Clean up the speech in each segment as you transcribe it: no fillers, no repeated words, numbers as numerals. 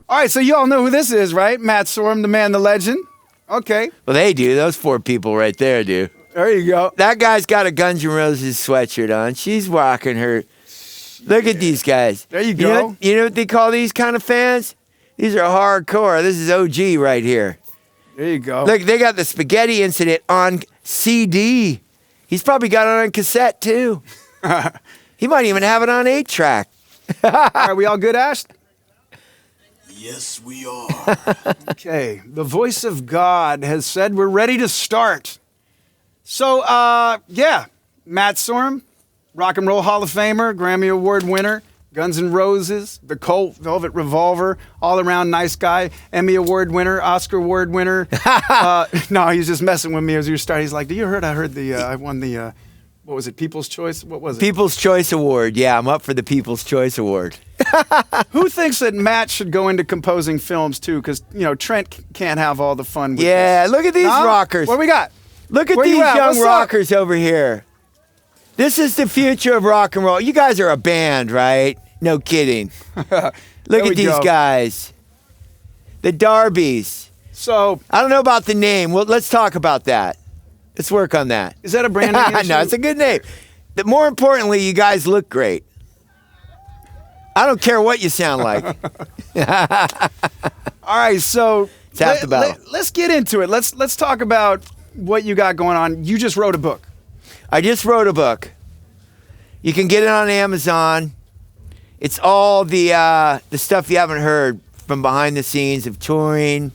All right, so you all know who this is, right? Matt Sorum, the man, the legend. Okay. Well, they do. Those 4 people right there do. There you go. That guy's got a Guns N' Roses sweatshirt on. She's rocking her. Look at these guys. There you go. You know what they call these kind of fans? These are hardcore. This is OG right here. There you go. Look, they got the Spaghetti Incident on CD. He's probably got it on cassette, too. He might even have it on 8-track. Are we all good, Ash? Yes, we are. Okay. The voice of God has said we're ready to start. So, yeah. Matt Sorum, Rock and Roll Hall of Famer, Grammy Award winner, Guns N' Roses, The Cult, Velvet Revolver, all-around nice guy, Emmy Award winner, Oscar Award winner. No, he's just messing with me as you start. He's like, I heard I won the, what was it, People's Choice? What was it? People's Choice Award. Yeah, I'm up for the People's Choice Award. Who thinks that Matt should go into composing films, too? Because, Trent can't have all the fun with this. Look at these rockers. What we got? Look at Where these you at? young What's rockers over here. This is the future of rock and roll. You guys are a band, right? No kidding. Look at these guys. The Darbies. So, I don't know about the name. Well, let's talk about that. Let's work on that. is that a branding issue? No, it's a good name. But more importantly, you guys look great. I don't care what you sound like. All right, so It's half the battle. let's get into it. Let's talk about what you got going on. You just wrote a book. I just wrote a book. You can get it on Amazon. It's all the stuff you haven't heard from behind the scenes of touring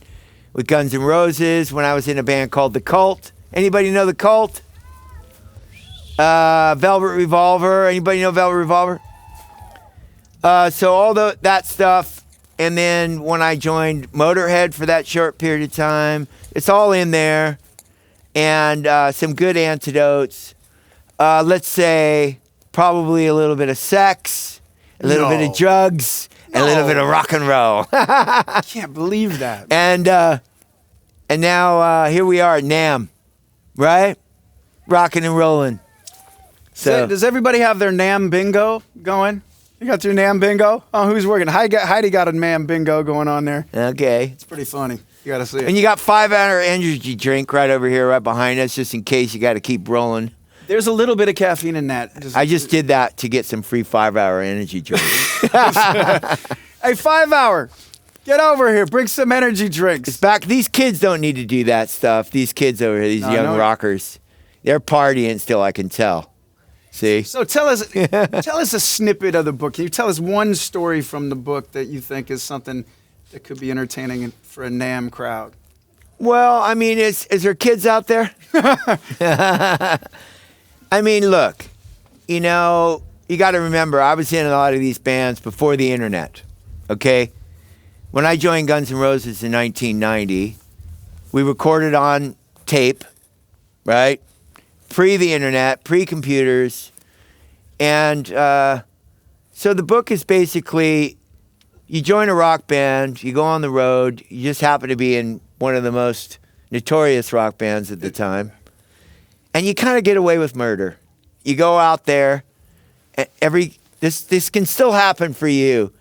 with Guns N' Roses when I was in a band called The Cult. Anybody know The Cult? Velvet Revolver. Anybody know Velvet Revolver? So all that stuff. And then when I joined Motorhead for that short period of time, it's all in there. And some good antidotes. Let's say probably a little bit of sex, a little bit of drugs, and a little bit of rock and roll. I can't believe that. And now here we are at NAMM, right? Rocking and rolling. So Does everybody have their NAMM bingo going? You got your NAMM bingo? Oh, who's working? Heidi got a NAMM bingo going on there. okay. It's pretty funny. You got to see it. And you got 5-hour energy drink right over here, right behind us, just in case you got to keep rolling. There's a little bit of caffeine in that. I just did that to get some free 5-hour energy drink. Hey, 5-hour. Get over here. Bring some energy drinks. It's back. These kids don't need to do that stuff. These kids over here, these young rockers, they're partying still, I can tell. See? So tell us a snippet of the book. Can you tell us one story from the book that you think is something that could be entertaining for a NAMM crowd? Well, I mean, is there kids out there? I mean, look, you got to remember, I was in a lot of these bands before the internet, okay? When I joined Guns N' Roses in 1990, we recorded on tape, right? Pre the internet, pre-computers. And so the book is basically, you join a rock band, you go on the road, you just happen to be in one of the most notorious rock bands at the time, and you kind of get away with murder. You go out there, this can still happen for you.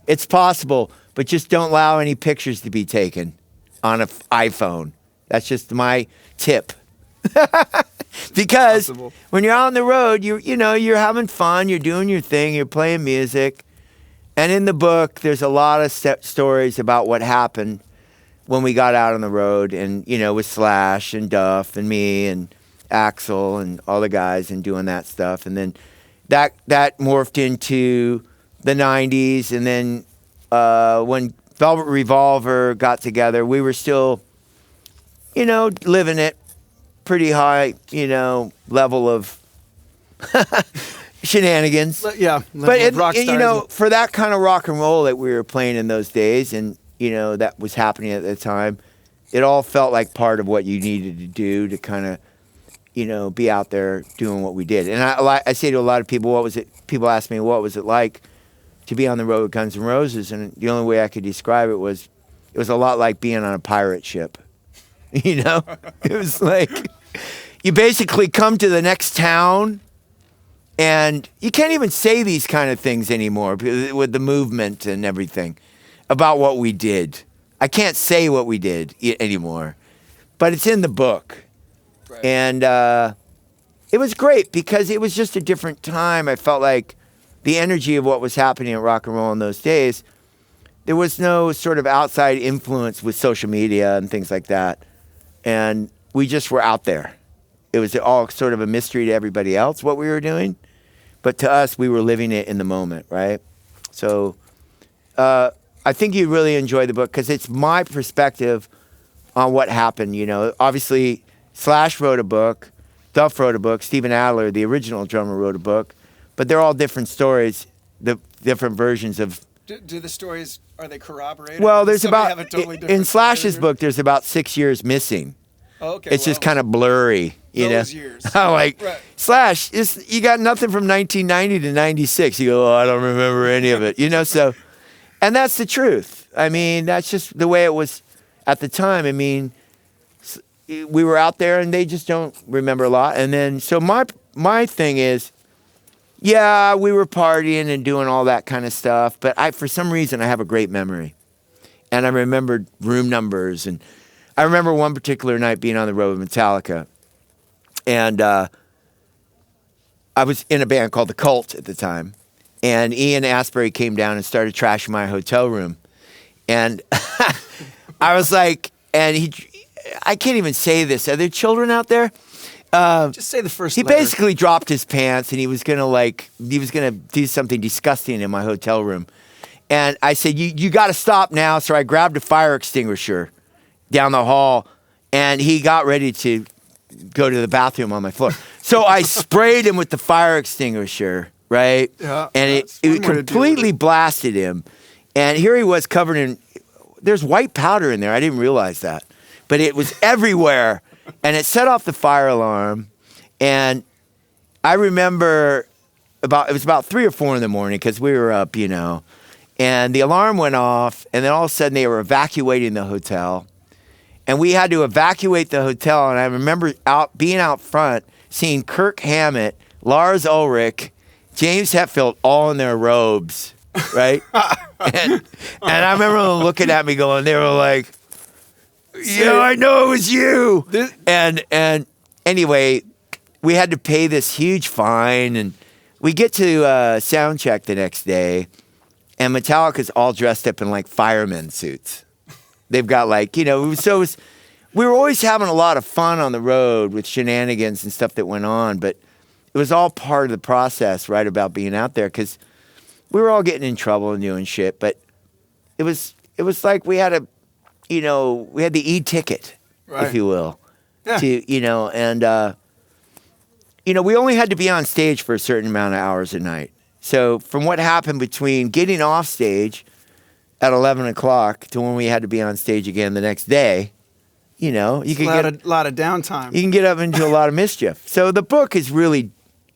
It's possible, but just don't allow any pictures to be taken on an iPhone. That's just my tip. Because when you're out on the road, you're having fun, you're doing your thing, you're playing music. And in the book, there's a lot of stories about what happened when we got out on the road, and with Slash and Duff and me and Axl and all the guys and doing that stuff. And then that morphed into the 90s. And then when Velvet Revolver got together, we were still, living it pretty high, level of shenanigans. Yeah. But, rock stars. for that kind of rock and roll that we were playing in those days and, that was happening at the time, it all felt like part of what you needed to do to kind of, be out there doing what we did. And I say to a lot of people, people ask me, what was it like to be on the road with Guns N' Roses? And the only way I could describe it was a lot like being on a pirate ship. It was like you basically come to the next town and you can't even say these kind of things anymore with the movement and everything. about what we did. I can't say what we did anymore, but it's in the book. Right. And it was great because it was just a different time. I felt like the energy of what was happening at rock and roll in those days, there was no sort of outside influence with social media and things like that. And we just were out there. It was all sort of a mystery to everybody else what we were doing. But to us, we were living it in the moment, right? So I think you'd really enjoy the book because it's my perspective on what happened. You know, obviously, Slash wrote a book, Duff wrote a book, Steven Adler, the original drummer, wrote a book. But they're all different stories, the different versions of... Do the stories, are they corroborated? Well, there's in Slash's book, there's about 6 years missing. Oh, okay. It's just kind of blurry, you know. Years. Like, right. Slash, you got nothing from 1990 to 96. You go, I don't remember any of it, you know. So, and that's the truth. I mean, that's just the way it was at the time. I mean, we were out there, and they just don't remember a lot. And then, so my thing is, yeah, we were partying and doing all that kind of stuff, but for some reason, I have a great memory. And I remembered room numbers, and I remember one particular night being on the road with Metallica, and I was in a band called The Cult at the time, and Ian Astbury came down and started trashing my hotel room. And I was like, I can't even say this. Are there children out there? Just say the first letter. Basically dropped his pants and he was gonna do something disgusting in my hotel room. And I said, you gotta stop now. So I grabbed a fire extinguisher down the hall and he got ready to go to the bathroom on my floor. So I sprayed him with the fire extinguisher, right? Yeah. And it completely blasted him. And here he was covered in, there's white powder in there. I didn't realize that. But it was everywhere. And it set off the fire alarm. And I remember it was about 3 or 4 in the morning because we were up, you know. And the alarm went off. And then all of a sudden they were evacuating the hotel. And we had to evacuate the hotel. And I remember being out front, seeing Kirk Hammett, Lars Ulrich, James Hetfield all in their robes, right? and I remember them looking at me going, they were like, yeah, I know it was you. And anyway, we had to pay this huge fine, and we get to sound check the next day, and Metallica's all dressed up in like fireman suits. They've got like, you know, we were always having a lot of fun on the road with shenanigans and stuff that went on, but it was all part of the process, right, about being out there, because we were all getting in trouble and doing shit, but it was like we had we had the e-ticket, right, if you will, yeah, to, you know, and, we only had to be on stage for a certain amount of hours a night. So from what happened between getting off stage at 11 o'clock to when we had to be on stage again the next day, you know, you could get a lot of downtime. You can get up into a lot of mischief. So the book really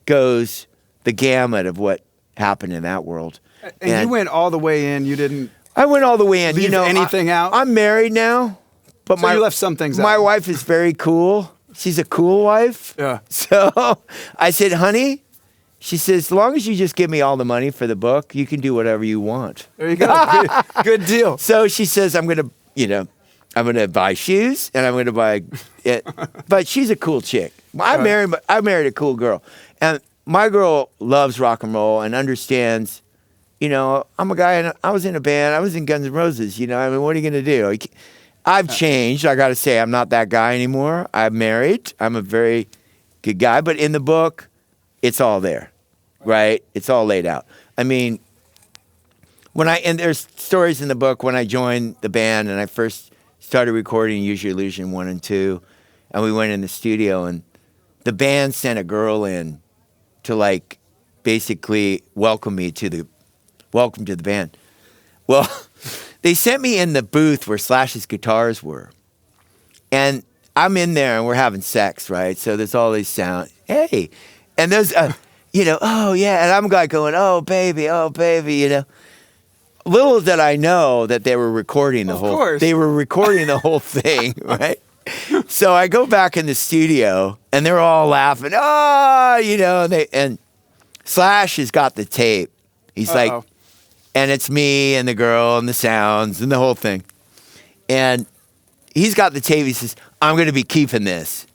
goes the gamut of what happened in that world. And you went all the way in. You didn't. I went all the way in. Leave anything out? I'm married now, but you left some things out. My wife is very cool. She's a cool wife. Yeah. So I said, honey, she says, as long as you just give me all the money for the book, you can do whatever you want. There you go. Good deal. So she says, I'm going to buy shoes and I'm going to buy it. But she's a cool chick. I married a cool girl. And my girl loves rock and roll and understands, you know, I'm a guy and I was in a band. I was in Guns N' Roses, you know. I mean, what are you going to do? I've changed. I got to say, I'm not that guy anymore. I'm married. I'm a very good guy. But in the book, it's all there, right? It's all laid out. I mean, and there's stories in the book when I joined the band and I first started recording Use Your Illusion 1 and 2, and we went in the studio, and the band sent a girl in to, like, basically welcome to the band. Well, they sent me in the booth where Slash's guitars were, and I'm in there, and we're having sex, right? So there's all these sound, hey, and there's, oh, yeah, and I'm like going, oh, baby, you know. Little did I know that they were recording the whole thing, right? So I go back in the studio and they're all laughing. Oh, you know, and Slash has got the tape. He's like, And it's me and the girl and the sounds and the whole thing. And he's got the tape. He says, I'm going to be keeping this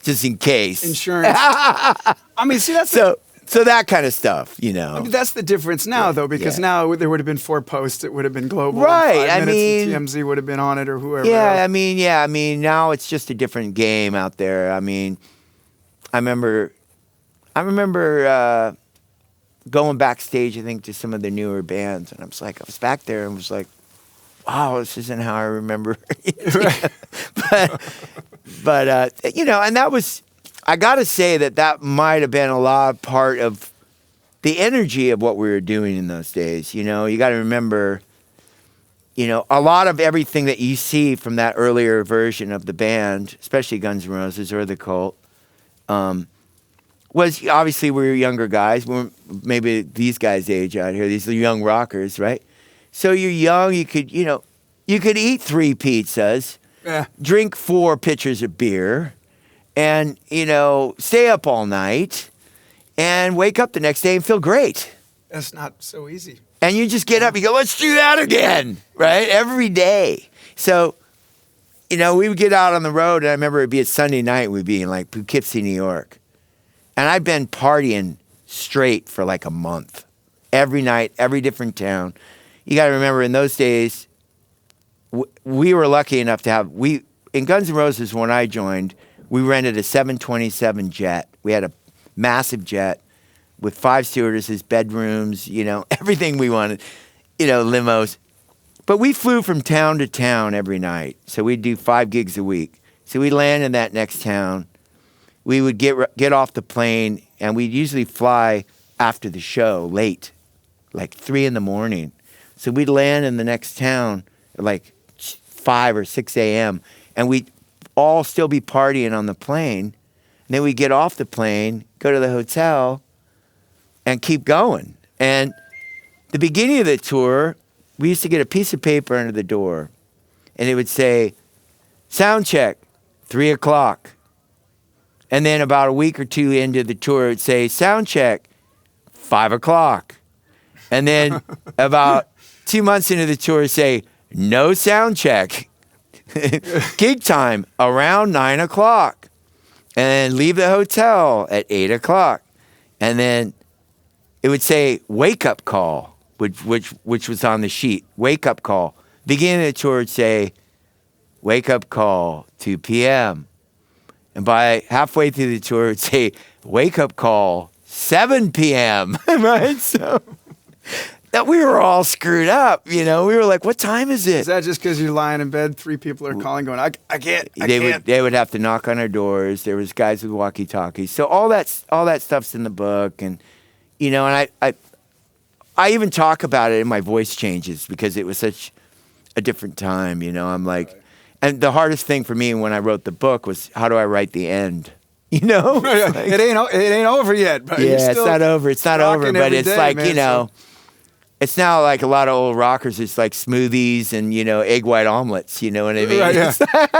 just in case. Insurance. I mean, see, that's so that kind of stuff, you know. I mean, that's the difference now, though, because now there would have been 4 posts. It would have been global. Right. And 5 minutes and TMZ would have been on it or whoever. Yeah, I mean, now it's just a different game out there. I mean, I remember going backstage, I think, to some of the newer bands, and I was back there and was like, wow, this isn't how I remember it. but you know, and that was, I got to say that might have been a lot part of the energy of what we were doing in those days. You know, you got to remember, you know, a lot of everything that you see from that earlier version of the band, especially Guns N' Roses or the Cult, was obviously we were younger guys. We weren't maybe these guys' age out here. These are young rockers, right? So you're young. You could eat 3 pizzas, drink 4 pitchers of beer, and, you know, stay up all night and wake up the next day and feel great. That's not so easy. And you just get up, you go, let's do that again, right? Every day. So, you know, we would get out on the road, and I remember it'd be a Sunday night, we'd be in like Poughkeepsie, New York. And I'd been partying straight for like a month. Every night, every different town. You got to remember, in those days, we were lucky enough to have, in Guns N' Roses, when I joined, we rented a 727 jet. We had a massive jet with 5 stewardesses, bedrooms, you know, everything we wanted, you know, limos. But we flew from town to town every night. So we'd do 5 gigs a week. So we'd land in that next town. We would get off the plane, and we'd usually fly after the show late, like 3 a.m. So we'd land in the next town at like 5 or 6 a.m., and we'd all still be partying on the plane. And then we'd get off the plane, go to the hotel, and keep going. And the beginning of the tour, we used to get a piece of paper under the door, and it would say, sound check, 3 o'clock. And then about a week or 2 into the tour, it would say, sound check, 5 o'clock. And then about 2 months into the tour, say, no sound check. Gig time around 9 o'clock. And then leave the hotel at 8 o'clock. And then it would say, wake up call, which was on the sheet. Wake up call. Beginning of the tour would say, wake up call, 2 p.m. And by halfway through the tour, it would say, wake up call, 7 p.m. Right? So that we were all screwed up, you know. We were like, what time is it? Is that just because you're lying in bed, 3 people are calling going, I can't. They would have to knock on our doors. There was guys with walkie-talkies. So all that stuff's in the book. And, you know, and I even talk about it and my voice changes because it was such a different time, you know. I'm like, and the hardest thing for me when I wrote the book was, how do I write the end? You know? Like, it ain't over yet. But yeah, it's not over. It's not over. But it's day, like, man, you know, it's now like a lot of old rockers. It's like smoothies and, you know, egg white omelets. You know what I mean? Right, yeah.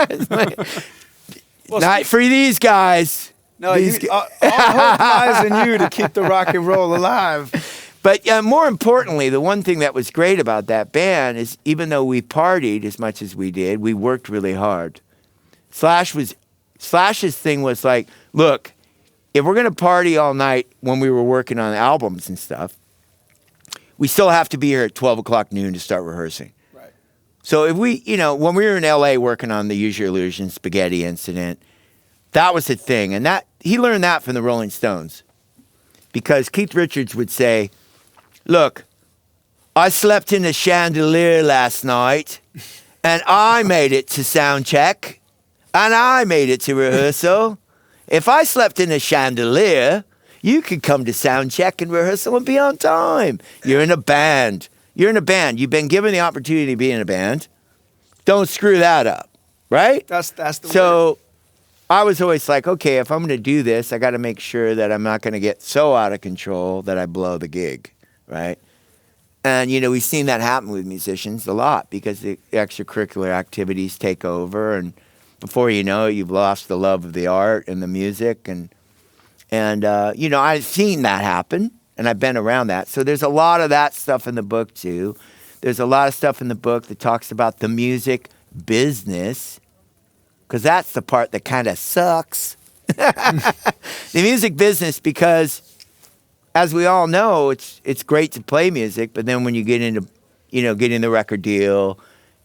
It's like, not for these guys. No, all hope lies in you to keep the rock and roll alive. But more importantly, the one thing that was great about that band is even though we partied as much as we did, we worked really hard. Slash's thing was like, look, if we're going to party all night when we were working on albums and stuff, we still have to be here at 12 o'clock noon to start rehearsing. Right. So if we, you know, when we were in L.A. working on the Use Your Illusion Spaghetti Incident, that was the thing. And that he learned that from the Rolling Stones. Because Keith Richards would say, look, I slept in a chandelier last night, and I made it to sound check, and I made it to rehearsal. If I slept in a chandelier, you could come to sound check and rehearsal and be on time. You're in a band. You've been given the opportunity to be in a band. Don't screw that up, right? That's the so. word. I was always like, okay, if I'm going to do this, I got to make sure that I'm not going to get so out of control that I blow the gig, right? And, you know, we've seen that happen with musicians a lot because the extracurricular activities take over, and before you know it, you've lost the love of the art and the music. And you know, I've seen that happen, and I've been around that. So there's a lot of that stuff in the book too. There's a lot of stuff in the book that talks about the music business, because that's the part that kind of sucks. The music business, because as we all know, it's great to play music, but then when you get into, getting the record deal,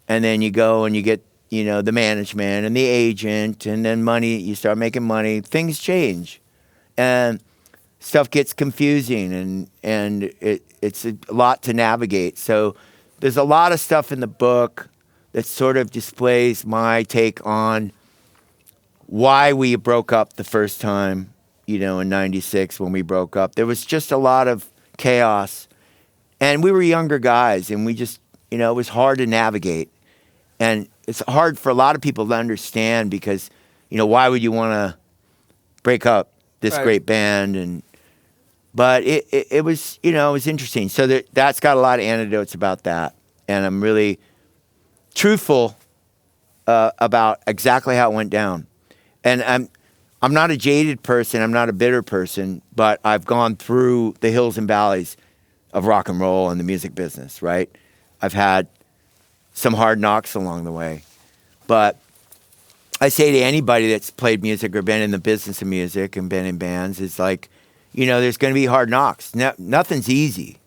and then you go and you get, the management and the agent, and then money, you start making money, things change. And stuff gets confusing, and it's a lot to navigate. So there's a lot of stuff in the book that sort of displays my take on why we broke up the first time, in 96 when we broke up. There was just a lot of chaos. And we were younger guys, and we just, it was hard to navigate. And it's hard for a lot of people to understand because, why would you want to break up this Right. great band? But it was, it was interesting. So that's got a lot of anecdotes about that. And I'm really truthful about exactly how it went down. And I'm not a jaded person. I'm not a bitter person. But I've gone through the hills and valleys of rock and roll and the music business, right? I've had some hard knocks along the way. But I say to anybody that's played music or been in the business of music and been in bands, it's like, there's going to be hard knocks. Nothing's easy.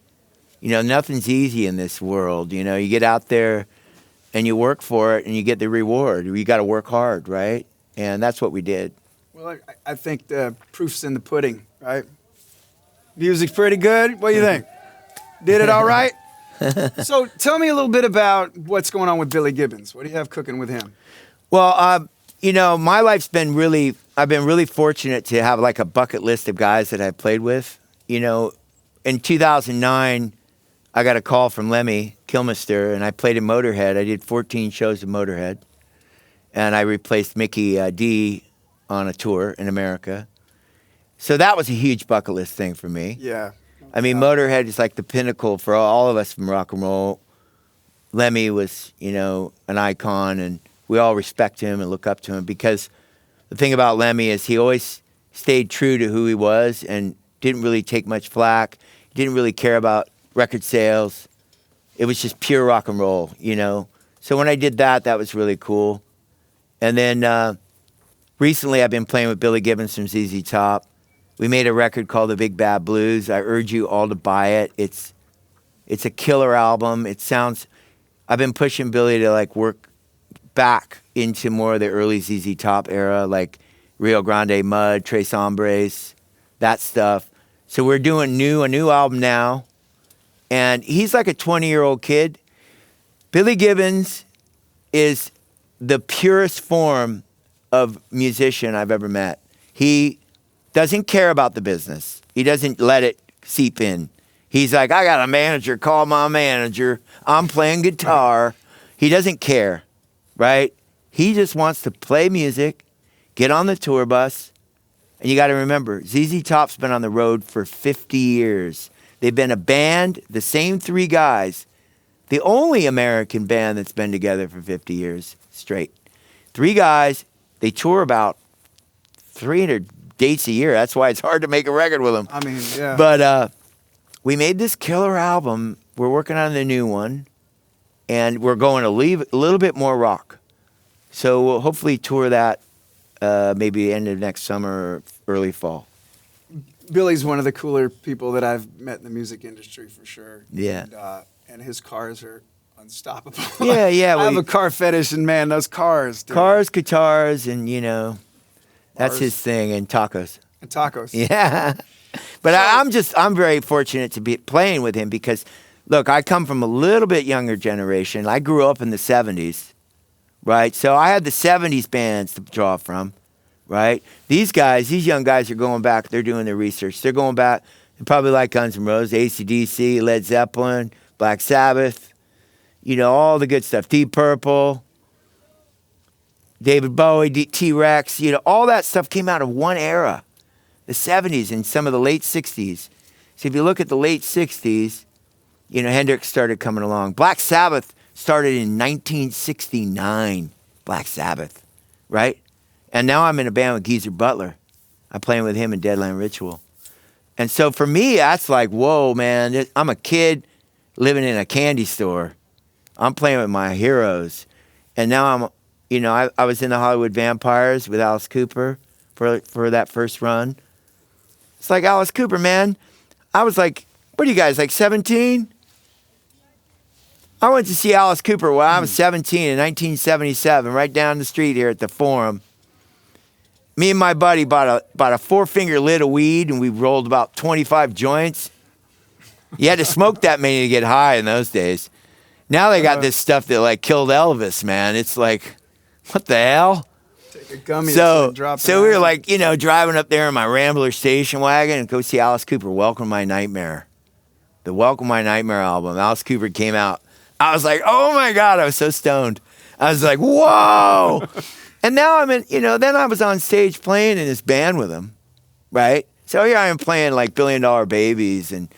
Nothing's easy in this world. You get out there and you work for it and you get the reward. You got to work hard, right? And that's what we did. Well, I think the proof's in the pudding, right? Music's pretty good. What do you think? Did it all right? So tell me a little bit about what's going on with Billy Gibbons. What do you have cooking with him? Well, my life's been I've been really fortunate to have like a bucket list of guys that I've played with. In 2009, I got a call from Lemmy Kilmister, and I played in Motorhead. I did 14 shows in Motorhead, and I replaced Mickey D on a tour in America. So that was a huge bucket list thing for me. Yeah. I mean, Motorhead is like the pinnacle for all of us from rock and roll. Lemmy was, an icon, and we all respect him and look up to him because the thing about Lemmy is he always stayed true to who he was and didn't really take much flack. Didn't really care about record sales. It was just pure rock and roll, So when I did that, that was really cool. And then recently I've been playing with Billy Gibbons from ZZ Top. We made a record called The Big Bad Blues. I urge you all to buy it. It's a killer album. I've been pushing Billy to like work back into more of the early ZZ Top era, like Rio Grande Mud, Tres Hombres, that stuff. So we're doing a new album now. And he's like a 20-year-old kid. Billy Gibbons is the purest form of musician I've ever met. He doesn't care about the business. He doesn't let it seep in. He's like, I got a manager, call my manager. I'm playing guitar. He doesn't care, right? He just wants to play music, get on the tour bus. And you got to remember, ZZ Top's been on the road for 50 years. They've been a band, the same three guys, the only American band that's been together for 50 years straight. Three guys, they tour about 300 dates a year. That's why it's hard to make a record with them. I mean, yeah. But we made this killer album. We're working on the new one, and we're going to leave a little bit more rock. So we'll hopefully tour that maybe end of next summer or early fall. Billy's one of the cooler people that I've met in the music industry for sure. Yeah. And his cars are unstoppable. Yeah. I have a car fetish, and man, those cars. Dude. Cars, guitars, and that's Bars. his thing, and tacos. And tacos. Yeah. But I'm very fortunate to be playing with him because, look, I come from a little bit younger generation. I grew up in the 70s, right? So I had the 70s bands to draw from, right? These young guys are going back. They're doing their research. They're going back. They probably like Guns N' Roses, AC/DC, Led Zeppelin, Black Sabbath, all the good stuff. Deep Purple, David Bowie, T-Rex, all that stuff came out of one era. The 70s and some of the late 60s. So if you look at the late 60s, Hendrix started coming along. Black Sabbath started in 1969, Black Sabbath, right? And now I'm in a band with Geezer Butler. I'm playing with him in Deadline Ritual. And so for me, that's like, whoa, man. I'm a kid living in a candy store. I'm playing with my heroes. And now I was in the Hollywood Vampires with Alice Cooper for that first run. It's like Alice Cooper, man. I was like, what are you guys, like 17? I went to see Alice Cooper when I was 17 in 1977, right down the street here at the Forum. Me and my buddy bought a 4-finger lid of weed, and we rolled about 25 joints. You had to smoke that many to get high in those days. Now they got this stuff that like killed Elvis, man. It's like, what the hell? Take a gummy So drop it we out. were like, driving up there in my Rambler station wagon and go see Alice Cooper, Welcome My Nightmare. The Welcome My Nightmare album. Alice Cooper came out. I was like, oh my God, I was so stoned. I was like, whoa. And now I'm in, then I was on stage playing in this band with him, right? So here I am playing like $1 Billion Babies and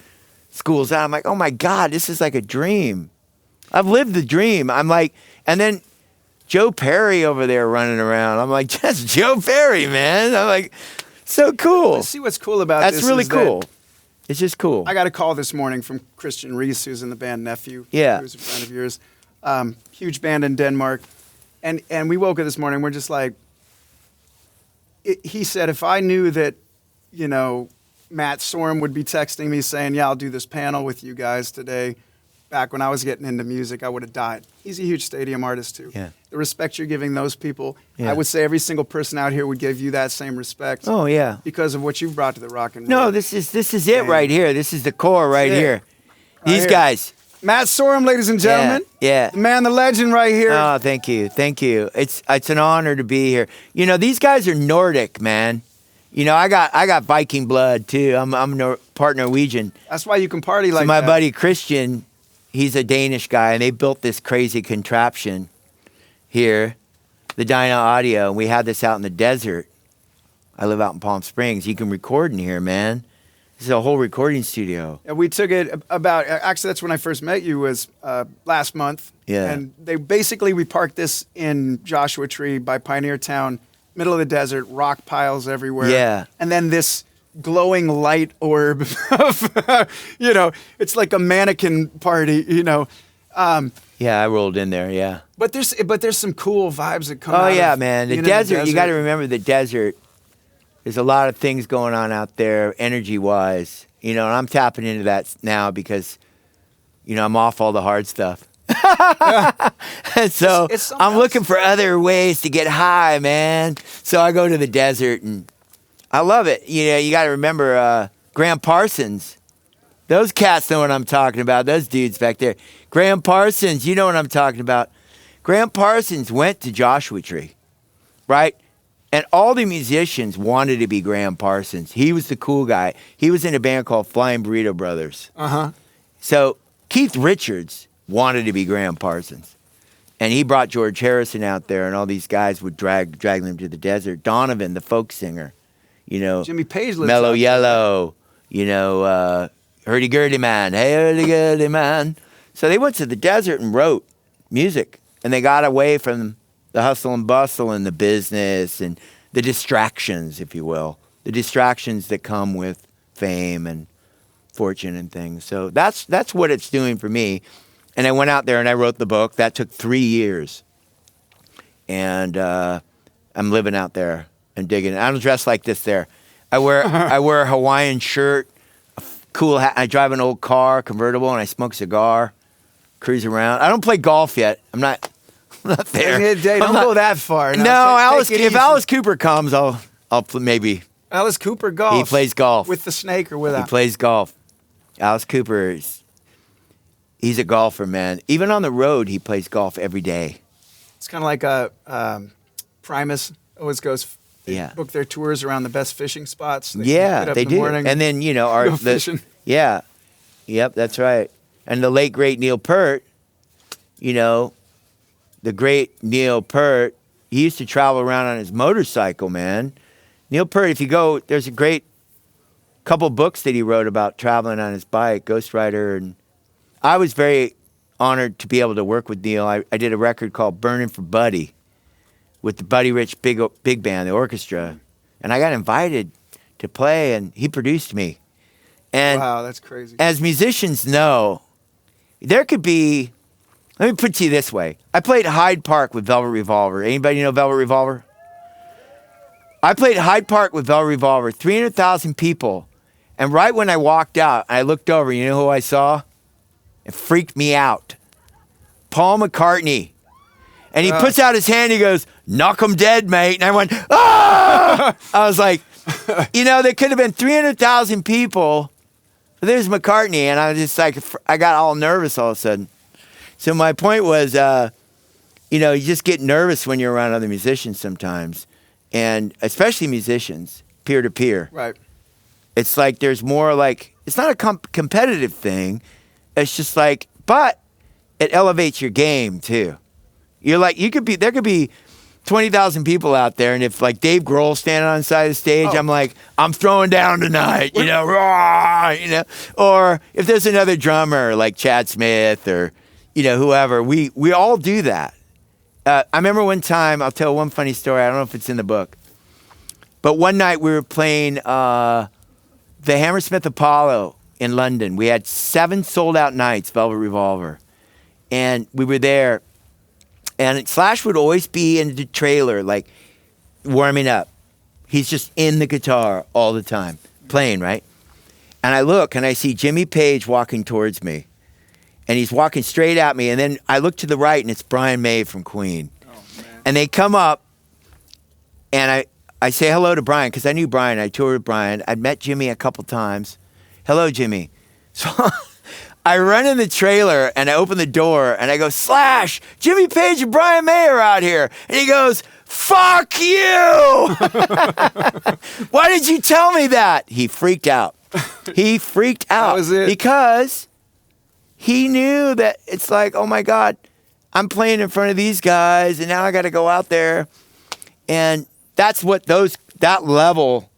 School's Out. I'm like, oh my God, this is like a dream. I've lived the dream. I'm like, and then Joe Perry over there running around. I'm like, that's Joe Perry, man. I'm like, so cool. See what's cool about That's this really is that cool. It's just cool. I got a call this morning from Christian Reese, who's in the band Nephew. Yeah. Who's a friend of yours. Huge band in Denmark. And we woke up this morning, we're just like, he said, if I knew that, Matt Sorum would be texting me saying, yeah, I'll do this panel with you guys today, back when I was getting into music, I would have died. He's a huge stadium artist, too. Yeah. The respect you're giving those people, Yeah. I would say every single person out here would give you that same respect. Oh, yeah. Because of what you've brought to the rock and roll. No, this is it right here. This is the core right That's it. here. These here. guys. Matt Sorum, ladies and gentlemen. Yeah. The man, the legend right here. Oh, thank you. It's an honor to be here. These guys are Nordic, man. I got Viking blood too. I'm part Norwegian. That's why you can party like So my that. buddy Christian, he's a Danish guy, and they built this crazy contraption here, the Dynaudio, and we had this out in the desert. I live out in Palm Springs. You can record in here, man. This is a whole recording studio. And we took it about, actually that's when I first met you, was last month. Yeah. And we parked this in Joshua Tree by Pioneer Town, middle of the desert, rock piles everywhere. Yeah. And then this glowing light orb of, it's like a mannequin party, Yeah, I rolled in there, yeah. But there's some cool vibes that come out Oh, yeah, of man. The being in desert, you got to remember the desert. There's a lot of things going on out there energy-wise, and I'm tapping into that now because, I'm off all the hard stuff. And so It's something I'm looking for other ways to get high, man. So I go to the desert, and I love it. You got to remember Graham Parsons. Those cats know what I'm talking about, those dudes back there. Graham Parsons, you know what I'm talking about. Graham Parsons went to Joshua Tree, right? And all the musicians wanted to be Graham Parsons. He was the cool guy. He was in a band called Flying Burrito Brothers. Uh-huh. So Keith Richards wanted to be Graham Parsons. And he brought George Harrison out there, and all these guys would drag them to the desert. Donovan, the folk singer, Jimmy Page lives Mellow out there. Yellow, Hurdy-gurdy man, hey, hurdy-gurdy man. So they went to the desert and wrote music, and they got away from the hustle and bustle and the business and the distractions, if you will, the distractions that come with fame and fortune and things. So that's what it's doing for me. And I went out there and I wrote the book. That took 3 years. And I'm living out there and digging it. I don't dress like this there. I wear a Hawaiian shirt, a cool hat. I drive an old car, convertible, and I smoke a cigar, cruise around. I don't play golf yet. I'm not there. Hey, don't go that far. No, Take it if easy. Alice Cooper comes, I'll maybe. Alice Cooper golf. He plays golf. With the snake or He without? plays golf. Alice Cooper, he's a golfer, man. Even on the road, he plays golf every day. It's kind of like a Primus always goes. They Yeah. book their tours around the best fishing spots. They Yeah, get up they in the do. morning, And then, go fishing. Yeah. Yep, that's right. And the late, great Neil Peart, the great Neil Peart, he used to travel around on his motorcycle, man. Neil Peart, if you go, there's a great couple books that he wrote about traveling on his bike, Ghost Rider. And I was very honored to be able to work with Neil. I did a record called Burning for Buddy with the Buddy Rich Big Band, the orchestra. And I got invited to play, and he produced me. And wow, that's crazy. as musicians know, there could be, let me put it to you this way. I played Hyde Park with Velvet Revolver. Anybody know Velvet Revolver? I played Hyde Park with Velvet Revolver, 300,000 people. And right when I walked out, I looked over, you know who I saw? It freaked me out. Paul McCartney. And he puts out his hand, he goes, "Knock 'em dead, mate." And I went, "Ah!" I was like, you know, there could have been 300,000 people. But there's McCartney, and I was just like, I got all nervous all of a sudden. So my point was, you know, you just get nervous when you're around other musicians sometimes. And especially musicians, peer to peer. Right. It's like there's more like, it's not a competitive thing. It's just like, but it elevates your game too. You're like, there could be 20,000 people out there, and if like Dave Grohl's standing on the side of the stage, I'm like, I'm throwing down tonight, you know, rah, you know. Or if there's another drummer like Chad Smith or, you know, whoever, we all do that. I remember one time, I'll tell one funny story. I don't know if it's in the book, but one night we were playing the Hammersmith Apollo in London. We had 7 sold out nights, Velvet Revolver, and we were there. And Slash would always be in the trailer, like, warming up. He's just in the guitar all the time, playing, right? And I look, and I see Jimmy Page walking towards me. And he's walking straight at me. And then I look to the right, and it's Brian May from Queen. Oh, man. And they come up, and I say hello to Brian, because I knew Brian. I toured with Brian. I'd met Jimmy a couple times. Hello, Jimmy. So I run in the trailer and I open the door and I go, "Slash, Jimmy Page and Brian May are out here." And he goes, "Fuck you." "Why did you tell me that?" He freaked out. He freaked out. That was it. Because he knew that it's like, oh my God, I'm playing in front of these guys and now I got to go out there. And that's what that level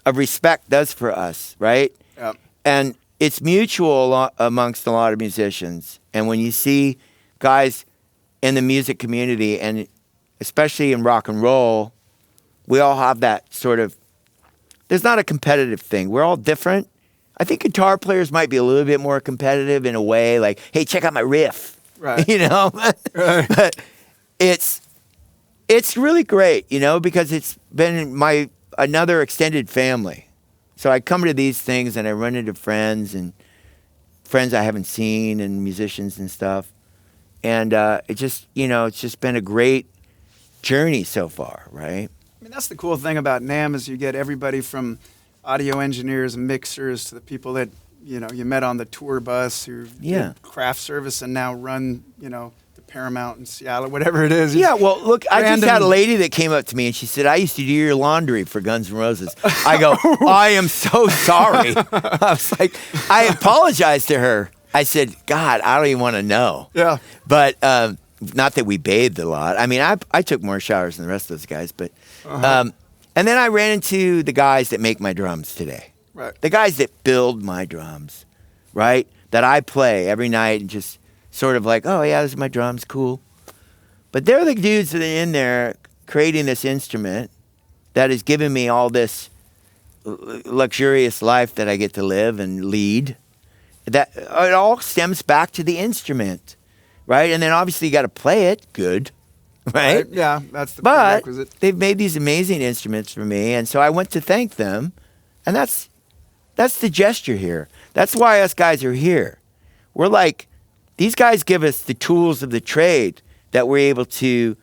of respect does for us, right? Yep. And it's mutual amongst a lot of musicians. And when you see guys in the music community, and especially in rock and roll, we all have that sort of, there's not a competitive thing. We're all different. I think guitar players might be a little bit more competitive in a way, like, "Hey, check out my riff." Right. You know? Right. But it's really great, you know, because it's been another extended family. So I come to these things and I run into friends I haven't seen and musicians and stuff. And it's just been a great journey so far, right? I mean, that's the cool thing about NAMM is you get everybody from audio engineers and mixers to the people that, you know, you met on the tour bus who did craft service and now run, you know, the Paramount in Seattle, whatever it is. Yeah, well, look, I just had a Random- lady that came up to me and she said, "I used to do your laundry for Guns N' Roses." I go, "I am so sorry." I was like, I apologized to her. I said, "God, I don't even want to know." Yeah. But not that we bathed a lot. I mean, I took more showers than the rest of those guys. But and then I ran into the guys that make my drums today. Right. The guys that build my drums, right? That I play every night and just sort of like, "Oh, yeah, this is my drums, cool." But they're the dudes that are in there creating this instrument that has given me all this luxurious life that I get to live and lead. That it all stems back to the instrument, right? And then obviously you got to play it good, right? Yeah, that's the But prerequisite. they've made these amazing instruments for me, and so I went to thank them, and that's the gesture here. That's why us guys are here. We're like, these guys give us the tools of the trade that we're able to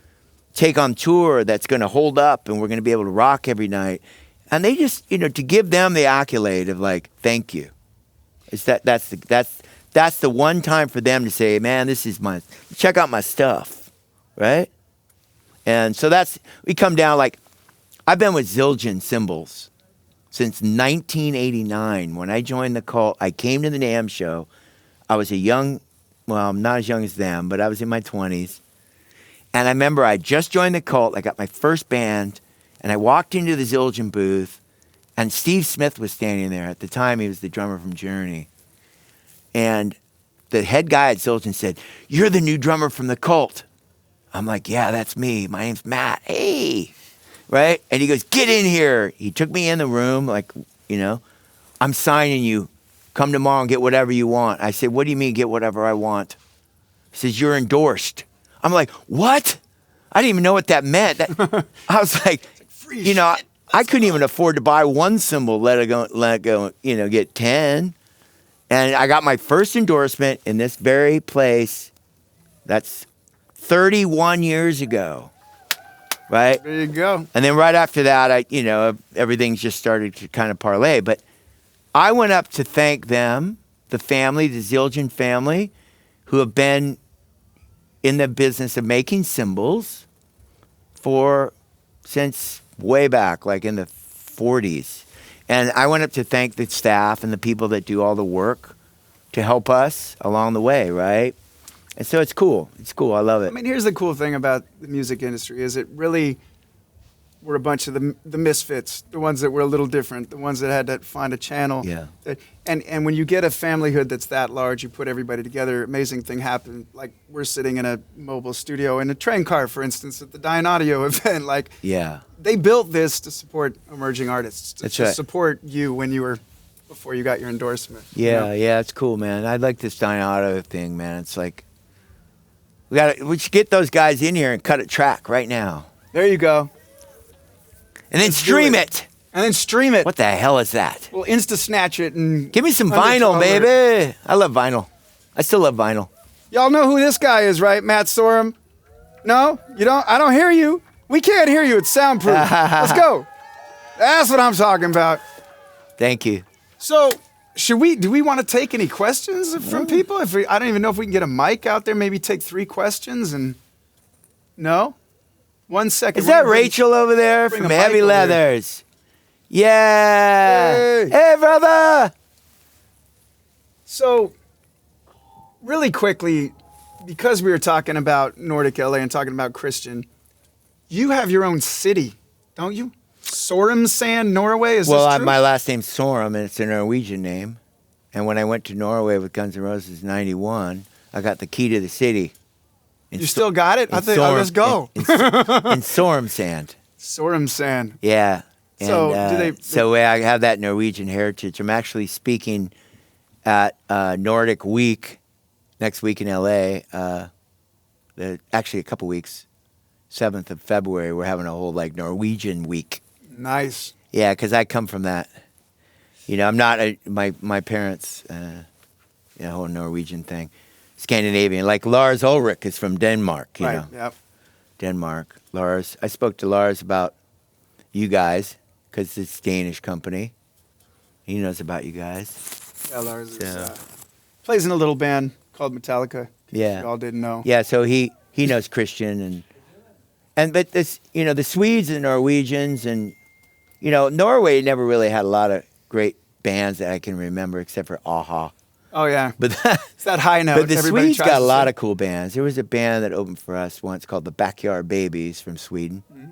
take on tour that's going to hold up and we're going to be able to rock every night. And they just, you know, to give them the accolade of like, thank you. That's the one time for them to say, "Man, check out my stuff," right? And so we come down like, I've been with Zildjian cymbals since 1989. When I joined the cult, I came to the NAMM Show. I was I'm not as young as them, but I was in my 20s. And I remember I just joined the cult. I got my first band, and I walked into the Zildjian booth, and Steve Smith was standing there. At the time, he was the drummer from Journey. And the head guy at Zildjian said, "You're the new drummer from the cult." I'm like, "Yeah, that's me. My name's Matt. Hey." Right? And he goes, "Get in here." He took me in the room, like, you know, "I'm signing you Come tomorrow and get whatever you want. I said, what do you mean get whatever I want? He says, you're endorsed. I'm like, what? I didn't even know what that meant. I was like, you know, I couldn't even afford to buy one cymbal, let it go, you know, get 10. And I got my first endorsement in this very place. That's 31 years ago, right? There you go. And then right after that, everything's just started to kind of parlay. But I went up to thank them, the family, the Zildjian family, who have been in the business of making cymbals since way back, like in the 40s. And I went up to thank the staff and the people that do all the work to help us along the way, right? And so it's cool. It's cool. I love it. I mean, here's the cool thing about the music industry is it really, we're a bunch of the misfits, the ones that were a little different, the ones that had to find a channel. Yeah. And when you get a familyhood that's that large, you put everybody together, amazing thing happened. Like we're sitting in a mobile studio in a train car, for instance, at the Dynaudio event. Like, Yeah. they built this to support emerging artists, That's to right. support you before you got your endorsement. Yeah, yeah, it's cool, man. I like this Dynaudio thing, man. It's like we should get those guys in here and cut a track right now. There you go. And then Let's do stream it. it. And then stream it. What the hell is that? We'll Insta-snatch it and... Give me some under vinyl, $12. baby. I love vinyl. I still love vinyl. Y'all know who this guy is, right? Matt Sorum? No? You don't? I don't hear you. We can't hear you. It's soundproof. Let's go. That's what I'm talking about. Thank you. So, do we want to take any questions from people? I don't even know if we can get a mic out there, maybe take 3 questions and... No? 1 second. Is that Rachel over there bring from a mic Heavy over here. Leathers? Yeah. Hey. Hey, brother. So, really quickly, because we were talking about Nordic LA and talking about Christian, you have your own city, don't you? Sorumsand, Norway, is this true? My last name's Sorum, and it's a Norwegian name. And when I went to Norway with Guns N' Roses in '91, I got the key to the city. You still got it? I think, let's go. In Sorumsand. Sorumsand. Yeah. And, So, so I have that Norwegian heritage. I'm actually speaking at Nordic Week next week in LA. Actually, a couple weeks. 7th of February, we're having a whole Norwegian week. Nice. Yeah, because I come from that. I'm not my parents. Whole Norwegian thing, Scandinavian. Like Lars Ulrich is from Denmark. You Right, know, yep. Denmark. Lars. I spoke to Lars about you guys because it's a Danish company. He knows about you guys. Yeah, Lars plays in a little band called Metallica. Yeah. You all didn't know. Yeah, so he knows Christian but this the Swedes and Norwegians and Norway never really had a lot of great bands that I can remember except for Aha. Oh, yeah. But It's that high note. but the everybody Swedes tries got a to lot say. of cool bands. There was a band that opened for us once called the Backyard Babies from Sweden. Mm-hmm.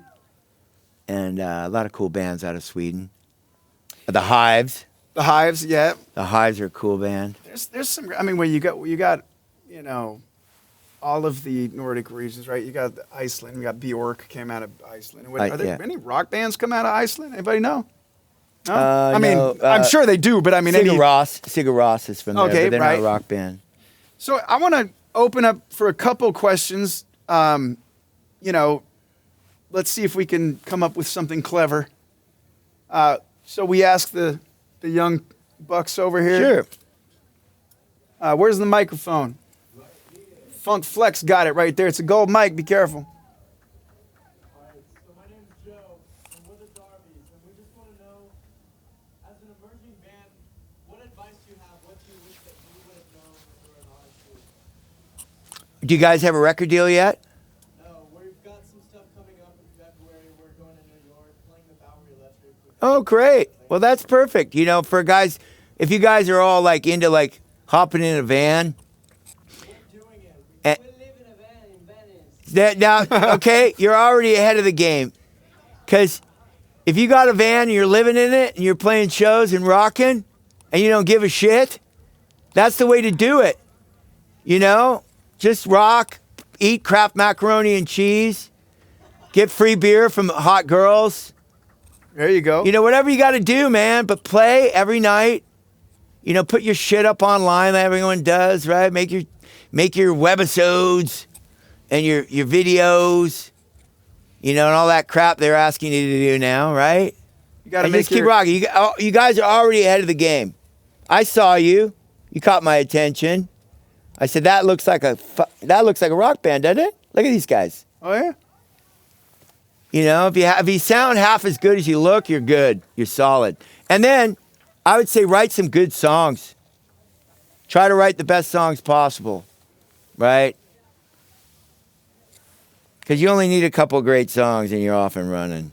And a lot of cool bands out of Sweden. The Hives. The Hives, yeah. The Hives are a cool band. There's some. I mean, you got all of the Nordic regions, right? You got Iceland. You got Bjork came out of Iceland. Are there yeah. any rock bands come out of Iceland? Anybody know? No. No, I'm sure they do, but I mean, Sigur Rós is from there, Okay, but they're right. not a rock band. So I want to open up for a couple questions. Let's see if we can come up with something clever. So we ask the young bucks over here. Sure. Where's the microphone? Funk Flex got it right there. It's a gold mic. Be careful. So my name's Joe, and we're the Darbies, and we just want to know, as an emerging band, what advice do you have? What do you wish that you would have known when you were an artist? Do you guys have a record deal yet? No, we've got some stuff coming up in February. We're going to New York, playing the Bowery Electric. Oh, great. Well, that's perfect. For guys, if you guys are all into hopping in a van. We're doing it. Eh. We live in a van in Venice. Now, okay, you're already ahead of the game. Because if you got a van and you're living in it and you're playing shows and rocking and you don't give a shit, that's the way to do it. Just rock, eat Kraft macaroni and cheese, get free beer from hot girls. There you go. Whatever you got to do, man. But play every night. put your shit up online like everyone does, right? Make your webisodes and your videos, and all that crap they're asking you to do now, right? You got to And make just keep rocking. You guys are already ahead of the game. I saw you. You caught my attention. I said that looks like a rock band, doesn't it? Look at these guys. Oh yeah. If you sound half as good as you look, you're good. You're solid. And then I would say write some good songs. Try to write the best songs possible, right? Because you only need a couple great songs and you're off and running.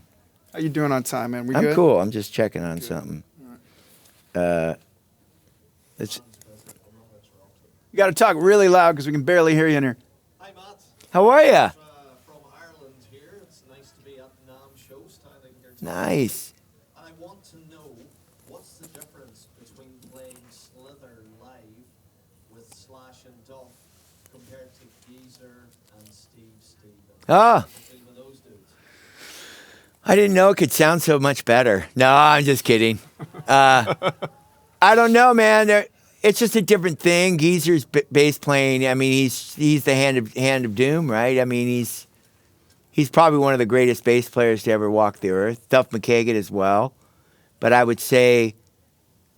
How you doing on time, man? We I'm good? cool. I'm just checking on something. It's You got to talk really loud because we can barely hear you in here. Hi, Matt. how are ya? From Ireland here. It's nice to be at the NAMM Show standing here today. Nice. And I want to know, what's the difference between playing Slither live with Slash and Duff compared to Geezer and Steve Stevens? Ah. Between those dudes. I didn't know it could sound so much better. No, I'm just kidding. I don't know, man. It's just a different thing. Geezer's bass playing. I mean, he's the hand of doom, right? I mean, he's probably one of the greatest bass players to ever walk the earth. Duff McKagan as well. But I would say,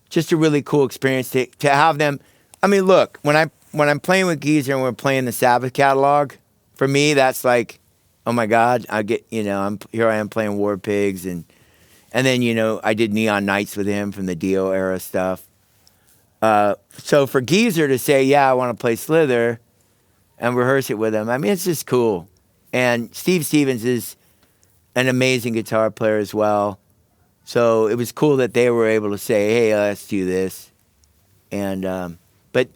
just a really cool experience to have them. I mean, look, when I'm playing with Geezer and we're playing the Sabbath catalog, for me that's like, oh my God, I get here I am playing War Pigs and then I did Neon Nights with him from the Dio era stuff. So for Geezer to say, yeah, I want to play Slither and rehearse it with him, I mean, it's just cool. And Steve Stevens is an amazing guitar player as well. So it was cool that they were able to say, hey, let's do this. And, but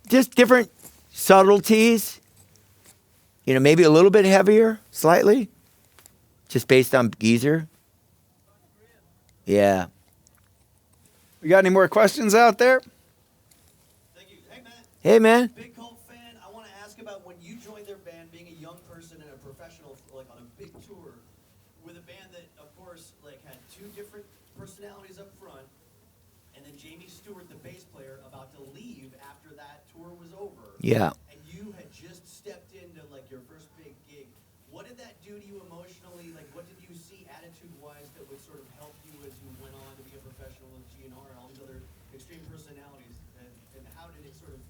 just different subtleties, maybe a little bit heavier, slightly, just based on Geezer. Yeah. We got any more questions out there? Thank you. Hey, Matt. Hey, man. Big Cult fan. I want to ask about when you joined their band, being a young person and a professional, like on a big tour, with a band that, of course, like had two different personalities up front, and then Jamie Stewart, the bass player, about to leave after that tour was over. Yeah. And you had just stepped into like your first big gig. What did that do to you emotionally? Like, what did you see attitude-wise that would sort of help you as you went on to be a professional with GNR and all these other extreme personalities? And how did it sort of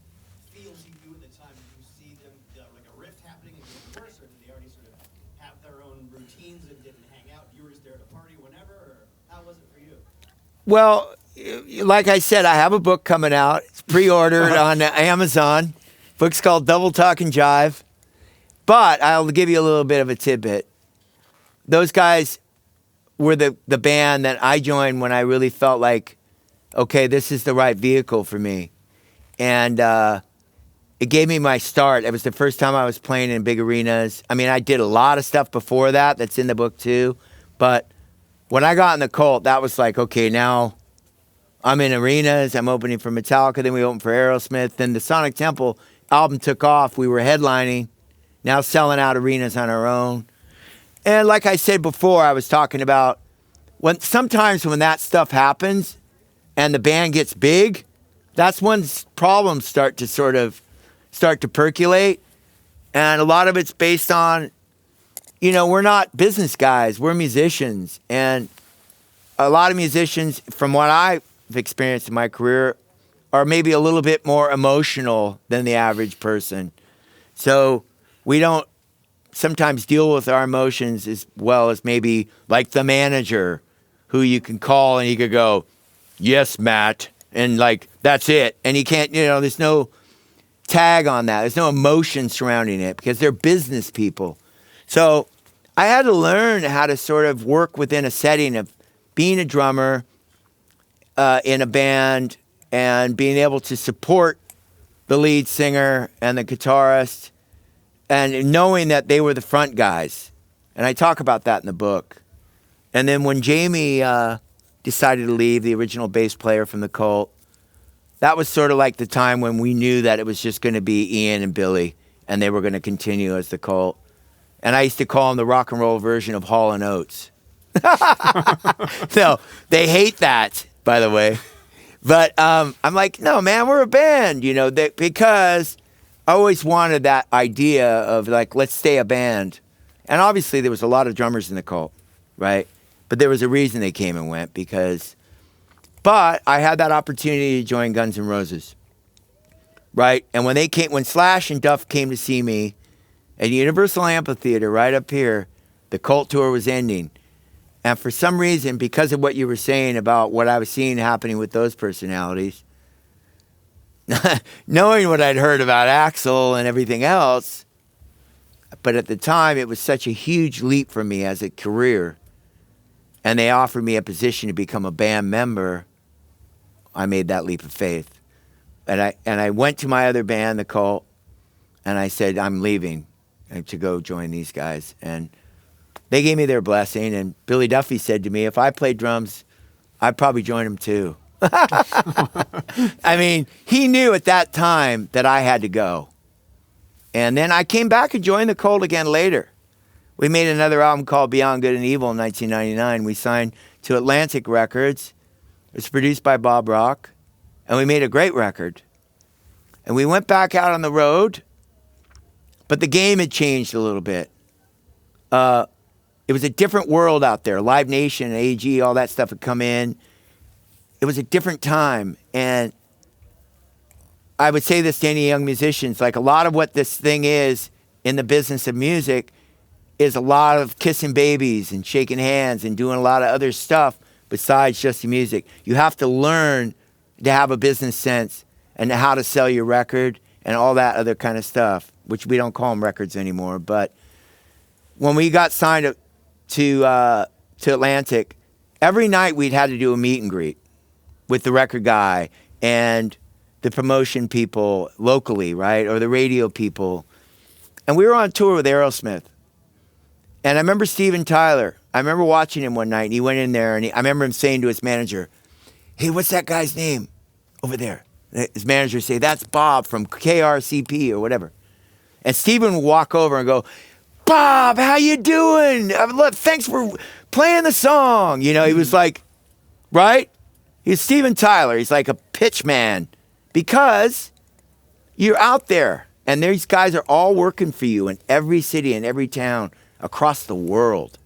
feel to you at the time? Did you see them like a rift happening and getting worse, or did they already sort of have their own routines and didn't hang out? You were just there to party whenever, or how was it for you? Well, like I said, I have a book coming out. It's pre-ordered on Amazon. Book's called Double Talkin Jive. But I'll give you a little bit of a tidbit. Those guys were the band that I joined when I really felt like, okay, this is the right vehicle for me. And it gave me my start. It was the first time I was playing in big arenas. I mean, I did a lot of stuff before that that's in the book too. But when I got in the Cult, that was like, okay, now I'm in arenas. I'm opening for Metallica. Then we opened for Aerosmith. Then the Sonic Temple album took off. We were headlining. Now selling out arenas on our own. And like I said before, I was talking about sometimes when that stuff happens and the band gets big, that's when problems start to percolate. And a lot of it's based on, we're not business guys, we're musicians. And a lot of musicians, from what I've experienced in my career, are maybe a little bit more emotional than the average person. So we don't sometimes deal with our emotions as well as maybe like the manager who you can call and he could go, yes, Matt. And like, that's it. And he can't, there's no tag on that. There's no emotion surrounding it because they're business people. So I had to learn how to sort of work within a setting of being a drummer in a band and being able to support the lead singer and the guitarist and knowing that they were the front guys. And I talk about that in the book. And then when Jamie decided to leave, the original bass player from the Cult, that was sort of like the time when we knew that it was just going to be Ian and Billy, and they were going to continue as the Cult. And I used to call them the rock and roll version of Hall & Oates. No, they hate that, by the way. But I'm like, no, man, we're a band, you know, because I always wanted that idea of like, let's stay a band. And obviously there was a lot of drummers in the Cult, right? But there was a reason they came and went but I had that opportunity to join Guns N' Roses, right? And when Slash and Duff came to see me at Universal Amphitheater right up here, the Cult tour was ending. And for some reason, because of what you were saying about what I was seeing happening with those personalities, knowing what I'd heard about Axl and everything else, but at the time, it was such a huge leap for me as a career. And they offered me a position to become a band member. I made that leap of faith. And I went to my other band, the Cult, and I said, I'm leaving to go join these guys. And they gave me their blessing, and Billy Duffy said to me, if I played drums, I'd probably join him too. I mean, he knew at that time that I had to go. And then I came back and joined the Cult again later. We made another album called Beyond Good and Evil in 1999. We signed to Atlantic Records. It was produced by Bob Rock, and we made a great record. And we went back out on the road, but the game had changed a little bit. It was a different world out there. Live Nation, AG, all that stuff had come in. It was a different time. And I would say this to any young musicians, like a lot of what this thing is in the business of music is a lot of kissing babies and shaking hands and doing a lot of other stuff besides just the music. You have to learn to have a business sense and how to sell your record and all that other kind of stuff, which we don't call them records anymore. But when we got signed to Atlantic, every night we'd had to do a meet and greet with the record guy and the promotion people locally, right? Or the radio people. And we were on tour with Aerosmith. And I remember Steven Tyler. I remember watching him one night, and he went in there, and I remember him saying to his manager, hey, what's that guy's name over there? And his manager would say, that's Bob from KRCP or whatever. And Steven would walk over and go, Bob, how you doing? Thanks for playing the song. You know, he was like, right? He's Steven Tyler. He's like a pitch man because you're out there, and these guys are all working for you in every city and every town across the world.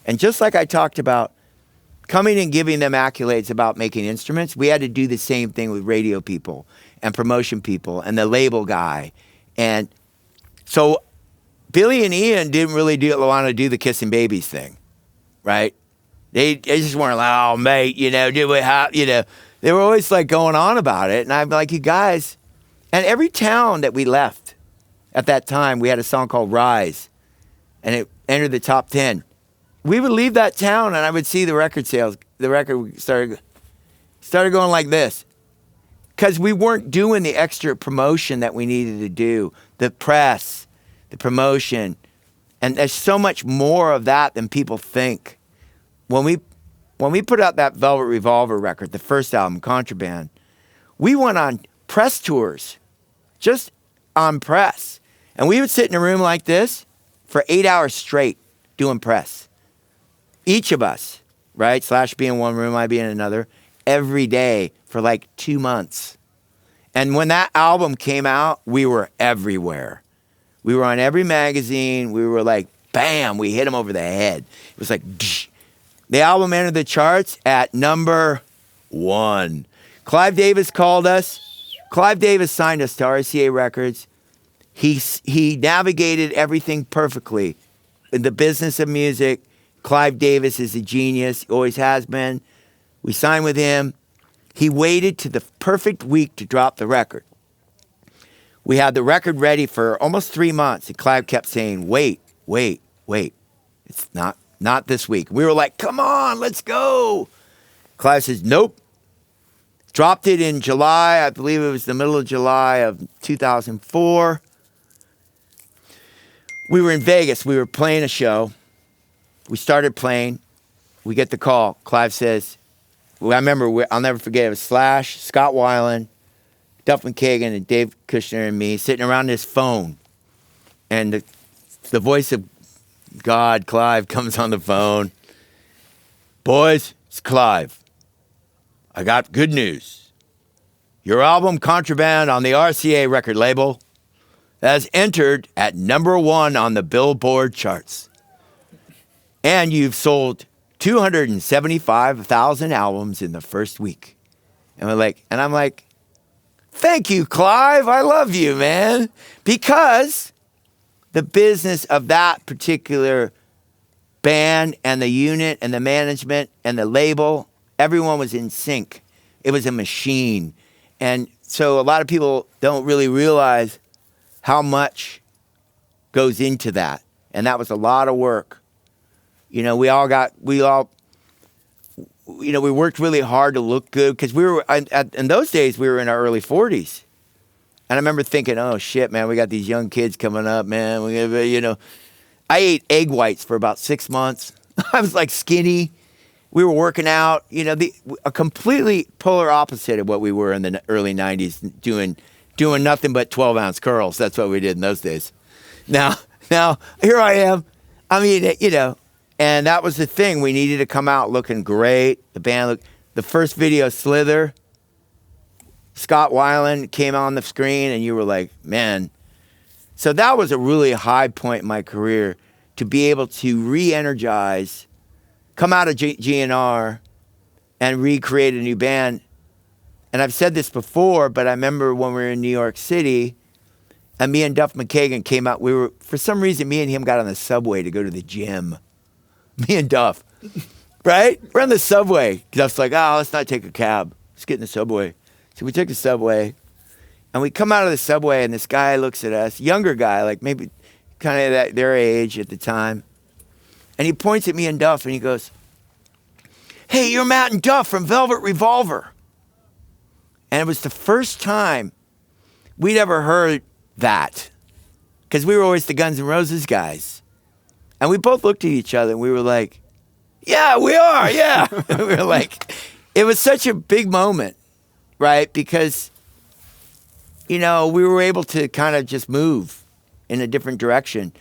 And just like I talked about coming and giving them accolades about making instruments, we had to do the same thing with radio people and promotion people and the label guy. And so Billy and Ian didn't really want to do the kissing babies thing, right? They just weren't like, oh, mate, you know, they were always like going on about it. And I'm like, you guys, and every town that we left at that time, we had a song called Rise, and it entered the top 10. We would leave that town, and I would see the record sales. The record started going like this, because we weren't doing the extra promotion that we needed to do, the press, the promotion, and there's so much more of that than people think. When we put out that Velvet Revolver record, the first album, Contraband, we went on press tours, just on press, and we would sit in a room like this for 8 hours straight doing press. Each of us, right? Slash be in one room, I be in another, every day for like 2 months. And when that album came out, we were everywhere. We were on every magazine. We were like, bam, we hit them over the head. It was like, dsh. The album entered the charts at number 1. Clive Davis called us. Clive Davis signed us to RCA Records. He navigated everything perfectly. In the business of music, Clive Davis is a genius, always has been. We signed with him. He waited to the perfect week to drop the record. We had the record ready for almost 3 months, and Clive kept saying, wait. It's not this week. We were like, come on, let's go. Clive says, nope. Dropped it in July. I believe it was the middle of July of 2004. We were in Vegas. We were playing a show. We started playing. We get the call. Clive says, well, I remember, I'll never forget, it was Slash, Scott Weiland, Duff McKagan, and Dave Kushner and me sitting around this phone. And the voice of God, Clive, comes on the phone. Boys, it's Clive. I got good news. your album Contraband on the RCA record label has entered at #1 on the Billboard charts. And you've sold 275,000 albums in the first week. And I'm like, thank you, Clive. I love you, man. Because the business of that particular band and the unit and the management and the label, everyone was in sync. It was a machine. And so a lot of people don't really realize how much goes into that. And that was a lot of work. You know, we worked really hard to look good because in those days, we were in our early 40s. And I remember thinking, oh shit, man, we got these young kids coming up, man. I ate egg whites for about 6 months. I was like skinny. We were working out, a completely polar opposite of what we were in the early 90s, doing nothing but 12-ounce curls. That's what we did in those days. Now here I am. I mean, and that was the thing. We needed to come out looking great. The first video, Slither, Scott Weiland came on the screen, and you were like, man. So that was a really high point in my career, to be able to re-energize, come out of GNR, and recreate a new band. And I've said this before, but I remember when we were in New York City, and me and Duff McKagan came out. For some reason, me and him got on the subway to go to the gym. Me and Duff, right? We're on the subway. Duff's like, let's not take a cab. Let's get in the subway. So we took the subway, and we come out of the subway, and this guy looks at us, younger guy, like maybe kind of their age at the time. And he points at me and Duff, and he goes, hey, you're Matt and Duff from Velvet Revolver. And it was the first time we'd ever heard that, because we were always the Guns N' Roses guys. And we both looked at each other, and we were like, yeah, we are, yeah. We were like, it was such a big moment, right? Because, we were able to kind of just move in a different direction.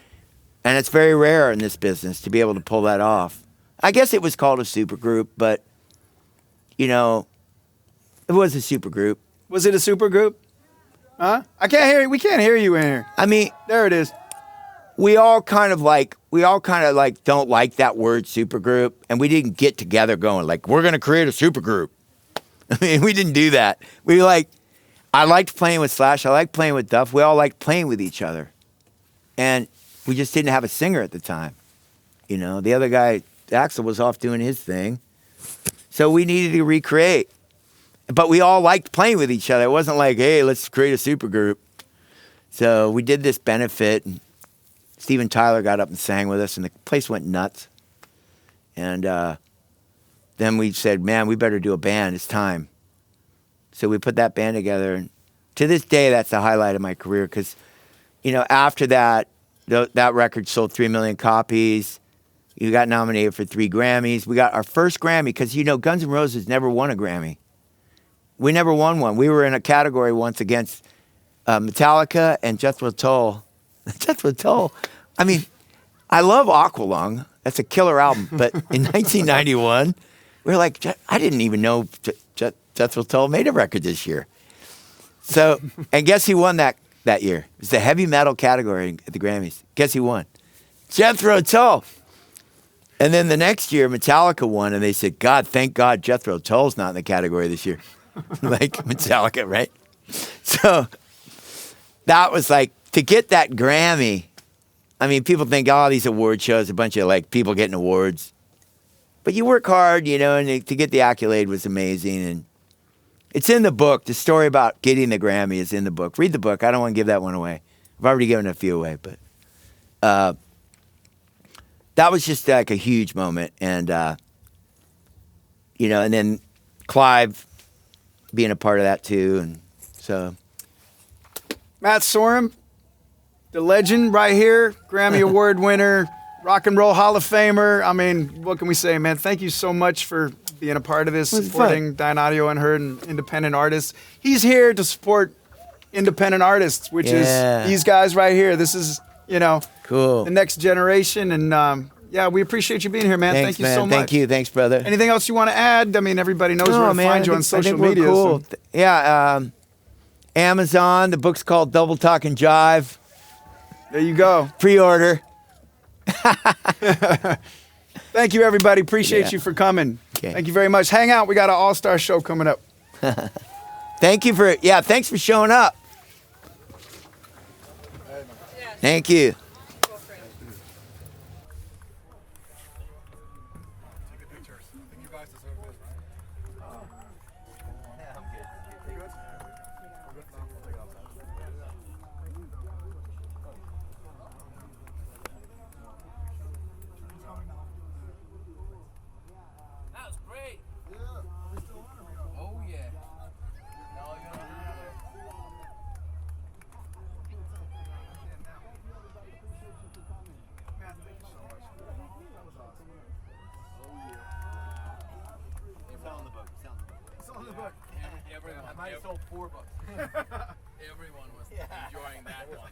And it's very rare in this business to be able to pull that off. I guess it was called a supergroup, but, it was a supergroup. Was it a supergroup? Huh? I can't hear you. We can't hear you in here. I mean, there it is. We all kind of don't like that word supergroup, and we didn't get together going like, we're going to create a supergroup. I mean, we didn't do that. I liked playing with Slash. I liked playing with Duff. We all liked playing with each other. And we just didn't have a singer at the time. The other guy, Axel, was off doing his thing. So we needed to recreate. But we all liked playing with each other. It wasn't like, hey, let's create a supergroup. So we did this benefit, and Steven Tyler got up and sang with us, and the place went nuts. And then we said, man, we better do a band. It's time. So we put that band together. And to this day, that's the highlight of my career because, after that, that record sold 3 million copies. You got nominated for 3 Grammys. We got our first Grammy because, Guns N' Roses never won a Grammy. We never won one. We were in a category once against Metallica and Jethro Tull. Jethro Tull. I mean, I love Aqualung. That's a killer album. But in 1991, we were like, I didn't even know Jethro Tull made a record this year. So, and guess who won that year? It was the heavy metal category at the Grammys. Guess who won? Jethro Tull. And then the next year, Metallica won, and they said, God, thank God Jethro Tull's not in the category this year. Like Metallica, right? So that was like, to get that Grammy, I mean, people think, these award shows, a bunch of people getting awards. But you work hard, and to get the accolade was amazing. And it's in the book. The story about getting the Grammy is in the book. Read the book. I don't want to give that one away. I've already given a few away, but that was just like a huge moment. And, and then Clive being a part of that too. And so. Matt Sorum, the legend right here, Grammy Award winner, Rock and Roll Hall of Famer. I mean, what can we say, man? Thank you so much for being a part of this, supporting Dynaudio, Unheard, and independent artists. He's here to support independent artists, which is these guys right here. This is, cool. The next generation, and Yeah, we appreciate you being here, man. Thanks, Thank you man. so much. Thank you. Thanks, brother. Anything else you want to add? I mean, everybody knows where to find you on I social think we're media. Cool. so- Yeah, Amazon. The book's called Double Talkin Jive. There you go. Pre-order. Thank you, everybody. Appreciate Yeah. you for coming. Okay. Thank you very much. Hang out. We got an all-star show coming up. Thanks for showing up. Thank you. That was great. Oh yeah. Everyone. I might have sold 4 books. Everyone was enjoying that one.